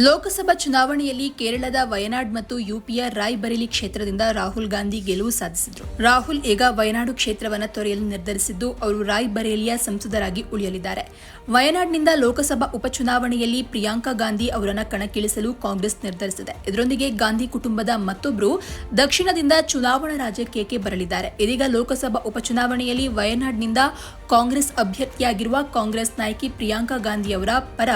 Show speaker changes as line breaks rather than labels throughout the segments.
ಲೋಕಸಭಾ ಚುನಾವಣೆಯಲ್ಲಿ ಕೇರಳದ ವಯನಾಡ್ ಮತ್ತು ಯುಪಿಯ ರಾಯ್ಬರೇಲಿ ಕ್ಷೇತ್ರದಿಂದ ರಾಹುಲ್ ಗಾಂಧಿ ಗೆಲುವು ಸಾಧಿಸಿದರು. ರಾಹುಲ್ ಈಗ ವಯನಾಡು ಕ್ಷೇತ್ರವನ್ನು ತೊರೆಯಲು ನಿರ್ಧರಿಸಿದ್ದು, ಅವರು ರಾಯ್ಬರೇಲಿಯ ಸಂಸದರಾಗಿ ಉಳಿಯಲಿದ್ದಾರೆ. ವಯನಾಡ್ನಿಂದ ಲೋಕಸಭಾ ಉಪಚುನಾವಣೆಯಲ್ಲಿ ಪ್ರಿಯಾಂಕಾ ಗಾಂಧಿ ಅವರನ್ನು ಕಣಕ್ಕಿಳಿಸಲು ಕಾಂಗ್ರೆಸ್ ನಿರ್ಧರಿಸಿದೆ. ಇದರೊಂದಿಗೆ ಗಾಂಧಿ ಕುಟುಂಬದ ಮತ್ತೊಬ್ಬರು ದಕ್ಷಿಣದಿಂದ ಚುನಾವಣಾ ರಾಜಕೀಯಕ್ಕೆ ಬರಲಿದ್ದಾರೆ. ಇದೀಗ ಲೋಕಸಭಾ ಉಪಚುನಾವಣೆಯಲ್ಲಿ ವಯನಾಡ್ನಿಂದ ಕಾಂಗ್ರೆಸ್ ಅಭ್ಯರ್ಥಿಯಾಗಿರುವ ಕಾಂಗ್ರೆಸ್ ನಾಯಕಿ ಪ್ರಿಯಾಂಕಾ ಗಾಂಧಿ ಅವರ ಪರ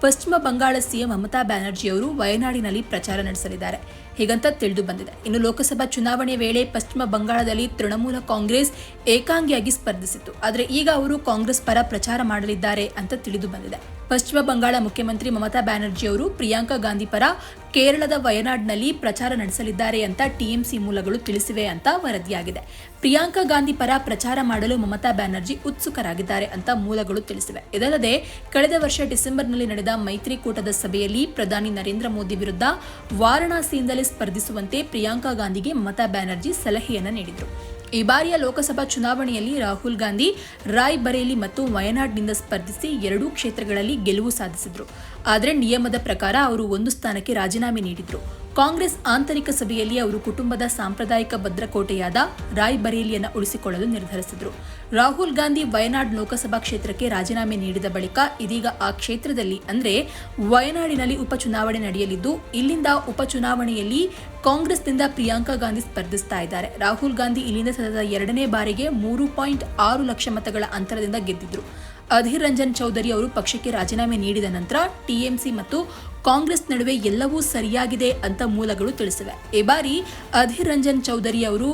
ಪಶ್ಚಿಮ ಬಂಗಾಳ ಸಿಎಂ ಮಮತಾ ಬ್ಯಾನರ್ಜಿ ಅವರು ವಯನಾಡಿನಲ್ಲಿ ಪ್ರಚಾರ ನಡೆಸಲಿದ್ದಾರೆ ಹೀಗಂತ ತಿಳಿದು ಬಂದಿದೆ. ಇನ್ನು ಲೋಕಸಭಾ ಚುನಾವಣೆ ವೇಳೆ ಪಶ್ಚಿಮ ಬಂಗಾಳದಲ್ಲಿ ತೃಣಮೂಲ ಕಾಂಗ್ರೆಸ್ ಏಕಾಂಗಿಯಾಗಿ ಸ್ಪರ್ಧಿಸಿತ್ತು. ಆದರೆ ಈಗ ಅವರು ಕಾಂಗ್ರೆಸ್ ಪರ ಪ್ರಚಾರ ಮಾಡಲಿದ್ದಾರೆ ಅಂತ ತಿಳಿದು ಬಂದಿದೆ. ಪಶ್ಚಿಮ ಬಂಗಾಳ ಮುಖ್ಯಮಂತ್ರಿ ಮಮತಾ ಬ್ಯಾನರ್ಜಿ ಅವರು ಪ್ರಿಯಾಂಕಾ ಗಾಂಧಿ ಪರ ಕೇರಳದ ವಯನಾಡ್ನಲ್ಲಿ ಪ್ರಚಾರ ನಡೆಸಲಿದ್ದಾರೆ ಅಂತ ಟಿಎಂಸಿ ಮೂಲಗಳು ತಿಳಿಸಿವೆ ಅಂತ ವರದಿಯಾಗಿದೆ. ಪ್ರಿಯಾಂಕಾ ಗಾಂಧಿ ಪರ ಪ್ರಚಾರ ಮಾಡಲು ಮಮತಾ ಬ್ಯಾನರ್ಜಿ ಉತ್ಸುಕರಾಗಿದ್ದಾರೆ ಅಂತ ಮೂಲಗಳು ತಿಳಿಸಿವೆ. ಇದಲ್ಲದೆ ಕಳೆದ ವರ್ಷ ಡಿಸೆಂಬರ್ನಲ್ಲಿ ನಡೆದ ಮೈತ್ರಿಕೂಟದ ಸಭೆಯಲ್ಲಿ ಪ್ರಧಾನಿ ನರೇಂದ್ರ ಮೋದಿ ವಿರುದ್ಧ ವಾರಣಾಸಿಯಿಂದಲೇ ಸ್ಪರ್ಧಿಸುವಂತೆ ಪ್ರಿಯಾಂಕಾ ಗಾಂಧಿಗೆ ಮಮತಾ ಬ್ಯಾನರ್ಜಿ ಸಲಹೆಯನ್ನು ನೀಡಿದರು. ಈ ಬಾರಿಯ ಲೋಕಸಭಾ ಚುನಾವಣೆಯಲ್ಲಿ ರಾಹುಲ್ ಗಾಂಧಿ ರಾಯ್ಬರೇಲಿ ಮತ್ತು ವಯನಾಡ್ನಿಂದ ಸ್ಪರ್ಧಿಸಿ ಎರಡೂ ಕ್ಷೇತ್ರಗಳಲ್ಲಿ ಗೆಲುವು ಸಾಧಿಸಿದರು. ಆದರೆ ನಿಯಮದ ಪ್ರಕಾರ ಅವರು ಒಂದು ಸ್ಥಾನಕ್ಕೆ ರಾಜೀನಾಮೆ ನೀಡಿದರು. ಕಾಂಗ್ರೆಸ್ ಆಂತರಿಕ ಸಭೆಯಲ್ಲಿ ಅವರು ಕುಟುಂಬದ ಸಾಂಪ್ರದಾಯಿಕ ಭದ್ರಕೋಟೆಯಾದ ರಾಯ್ಬರೇಲಿಯನ್ನು ಉಳಿಸಿಕೊಳ್ಳಲು ನಿರ್ಧರಿಸಿದರು. ರಾಹುಲ್ ಗಾಂಧಿ ವಯನಾಡ್ ಲೋಕಸಭಾ ಕ್ಷೇತ್ರಕ್ಕೆ ರಾಜೀನಾಮೆ ನೀಡಿದ ಬಳಿಕ ಇದೀಗ ಆ ಕ್ಷೇತ್ರದಲ್ಲಿ ಅಂದರೆ ವಯನಾಡಿನಲ್ಲಿ ಉಪಚುನಾವಣೆ ನಡೆಯಲಿದ್ದು, ಇಲ್ಲಿಂದ ಉಪಚುನಾವಣೆಯಲ್ಲಿ ಕಾಂಗ್ರೆಸ್ನಿಂದ ಪ್ರಿಯಾಂಕಾ ಗಾಂಧಿ ಸ್ಪರ್ಧಿಸ್ತಾ ಇದ್ದಾರೆ. ರಾಹುಲ್ ಗಾಂಧಿ ಇಲ್ಲಿಂದ ಸತತ ಎರಡನೇ ಬಾರಿಗೆ 3.6 ಲಕ್ಷ ಮತಗಳ ಅಂತರದಿಂದ ಗೆದ್ದಿದ್ರು. ಅಧೀರ್ ರಂಜನ್ ಚೌಧರಿ ಅವರು ಪಕ್ಷಕ್ಕೆ ರಾಜೀನಾಮೆ ನೀಡಿದ ನಂತರ ಟಿಎಂಸಿ ಮತ್ತು ಕಾಂಗ್ರೆಸ್ ನಡುವೆ ಎಲ್ಲವೂ ಸರಿಯಾಗಿದೆ ಅಂತ ಮೂಲಗಳು ತಿಳಿಸಿವೆ. ಈ ಬಾರಿ ಅಧೀರ್ ರಂಜನ್ ಚೌಧರಿ ಅವರು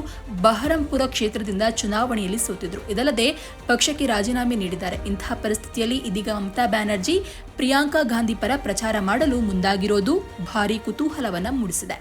ಬಹರಂಪುರ ಕ್ಷೇತ್ರದಿಂದ ಚುನಾವಣೆಯಲ್ಲಿ ಸೋತಿದ್ರು. ಇದಲ್ಲದೆ ಪಕ್ಷಕ್ಕೆ ರಾಜೀನಾಮೆ ನೀಡಿದ್ದಾರೆ. ಇಂತಹ ಪರಿಸ್ಥಿತಿಯಲ್ಲಿ ಇದೀಗ ಮಮತಾ ಬ್ಯಾನರ್ಜಿ ಪ್ರಿಯಾಂಕಾ ಗಾಂಧಿ ಪರ ಪ್ರಚಾರ ಮಾಡಲು ಮುಂದಾಗಿರೋದು ಭಾರೀ ಕುತೂಹಲವನ್ನ ಮೂಡಿಸಿದೆ.